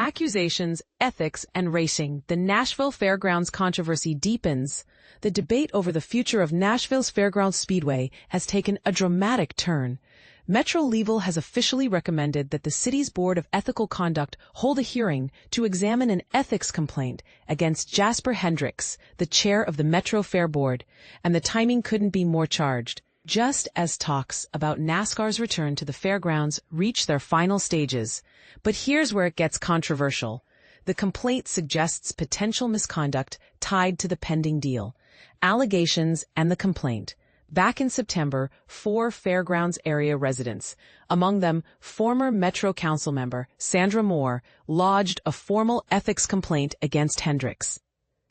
accusations, ethics, and racing, the Nashville Fairgrounds controversy deepens. The debate over the future of Nashville's Fairgrounds Speedway has taken a dramatic turn. Metro Legal has officially recommended that the city's Board of Ethical Conduct hold a hearing to examine an ethics complaint against Jasper Hendricks, the chair of the Metro Fair Board, and the timing couldn't be more charged. Just as talks about NASCAR's return to the fairgrounds reach their final stages. But here's where it gets controversial. The complaint suggests potential misconduct tied to the pending deal. Allegations and the complaint. Back in September, 4 fairgrounds area residents, among them former Metro Council member Sandra Moore, lodged a formal ethics complaint against Hendricks.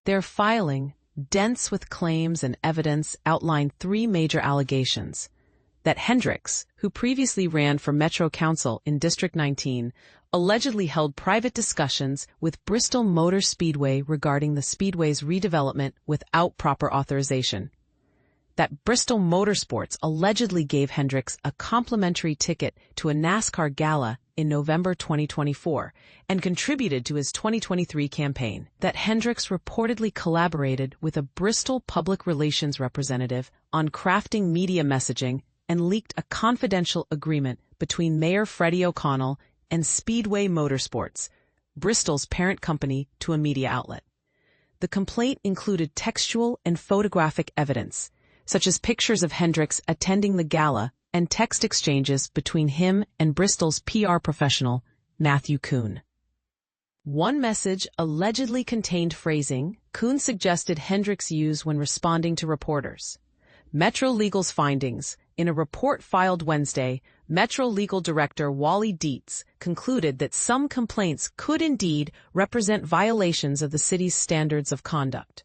Their filing, dense with claims and evidence, outlined 3 major allegations. That Hendricks, who previously ran for Metro Council in District 19, allegedly held private discussions with Bristol Motor Speedway regarding the Speedway's redevelopment without proper authorization. That Bristol Motorsports allegedly gave Hendricks a complimentary ticket to a NASCAR gala in November 2024 and contributed to his 2023 campaign. That Hendricks reportedly collaborated with a Bristol public relations representative on crafting media messaging and leaked a confidential agreement between Mayor Freddie O'Connell and Speedway Motorsports, Bristol's parent company, to a media outlet. The complaint included textual and photographic evidence, such as pictures of Hendricks attending the gala and text exchanges between him and Bristol's PR professional, Matthew Kuhn. One message allegedly contained phrasing Kuhn suggested Hendricks use when responding to reporters. Metro Legal's findings. In a report filed Wednesday, Metro Legal Director Wally Dietz concluded that some complaints could indeed represent violations of the city's standards of conduct.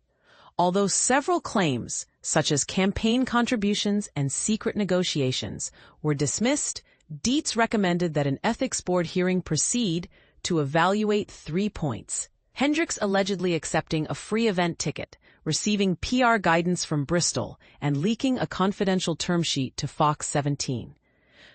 Although several claims, such as campaign contributions and secret negotiations, were dismissed, Dietz recommended that an ethics board hearing proceed to evaluate 3 points. Hendricks allegedly accepting a free event ticket, receiving PR guidance from Bristol, and leaking a confidential term sheet to Fox 17.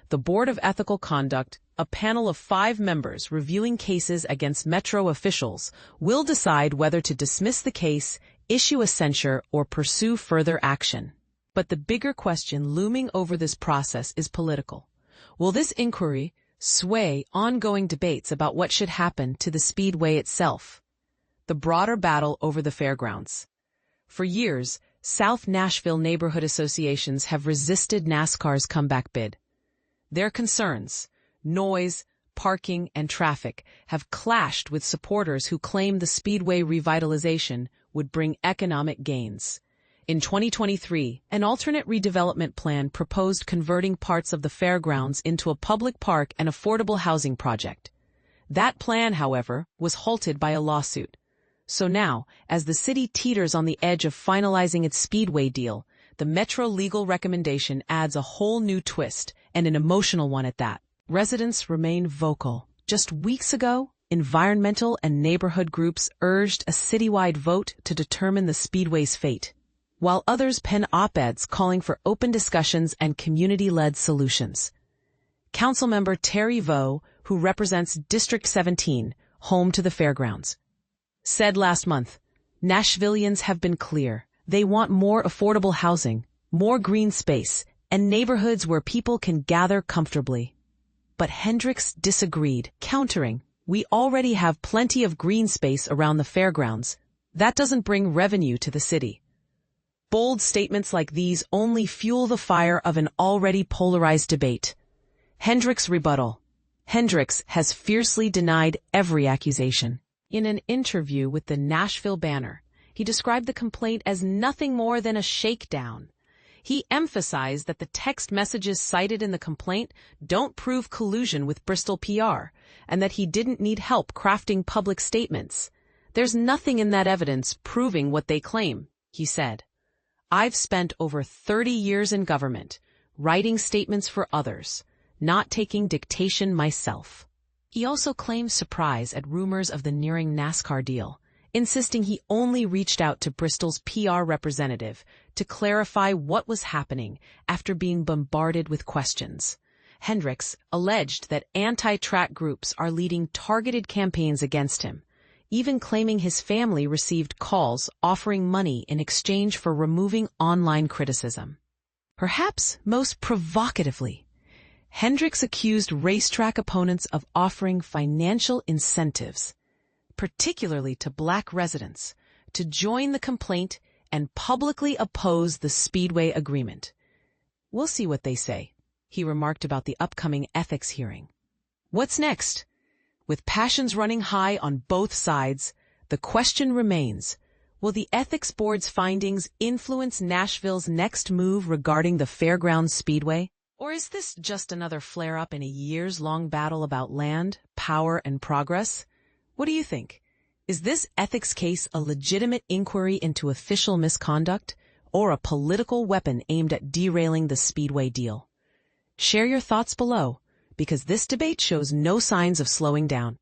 The Board of Ethical Conduct, a panel of 5 members reviewing cases against Metro officials, will decide whether to dismiss the case, issue a censure, or pursue further action. But the bigger question looming over this process is political. Will this inquiry sway ongoing debates about what should happen to the Speedway itself? The broader battle over the fairgrounds. For years, South Nashville neighborhood associations have resisted NASCAR's comeback bid. Their concerns, noise, parking, and traffic, have clashed with supporters who claim the Speedway revitalization would bring economic gains. In 2023, an alternate redevelopment plan proposed converting parts of the fairgrounds into a public park and affordable housing project. That plan, however, was halted by a lawsuit. So now, as the city teeters on the edge of finalizing its Speedway deal, the Metro Legal recommendation adds a whole new twist, and an emotional one at that. Residents remain vocal. Just weeks ago, environmental and neighborhood groups urged a citywide vote to determine the Speedway's fate, while others pen op-eds calling for open discussions and community-led solutions. Councilmember Terry Vo, who represents District 17, home to the fairgrounds, said last month, Nashvillians have been clear. They want more affordable housing, more green space, and neighborhoods where people can gather comfortably. But Hendricks disagreed, countering, we already have plenty of green space around the fairgrounds. That doesn't bring revenue to the city. Bold statements like these only fuel the fire of an already polarized debate. Hendricks' rebuttal. Hendricks has fiercely denied every accusation. In an interview with the Nashville Banner, he described the complaint as nothing more than a shakedown. He emphasized that the text messages cited in the complaint don't prove collusion with Bristol PR, and that he didn't need help crafting public statements. There's nothing in that evidence proving what they claim, he said. I've spent over 30 years in government, writing statements for others, not taking dictation myself. He also claimed surprise at rumors of the nearing NASCAR deal, insisting he only reached out to Bristol's PR representative to clarify what was happening after being bombarded with questions. Hendricks alleged that anti-track groups are leading targeted campaigns against him, even claiming his family received calls offering money in exchange for removing online criticism. Perhaps most provocatively, Hendricks accused racetrack opponents of offering financial incentives, particularly to Black residents, to join the complaint and publicly oppose the Speedway agreement. "We'll see what they say," he remarked about the upcoming ethics hearing. What's next? With passions running high on both sides, the question remains, will the Ethics Board's findings influence Nashville's next move regarding the Fairgrounds Speedway? Or is this just another flare-up in a years-long battle about land, power, and progress? What do you think? Is this ethics case a legitimate inquiry into official misconduct, or a political weapon aimed at derailing the Speedway deal? Share your thoughts below, because this debate shows no signs of slowing down.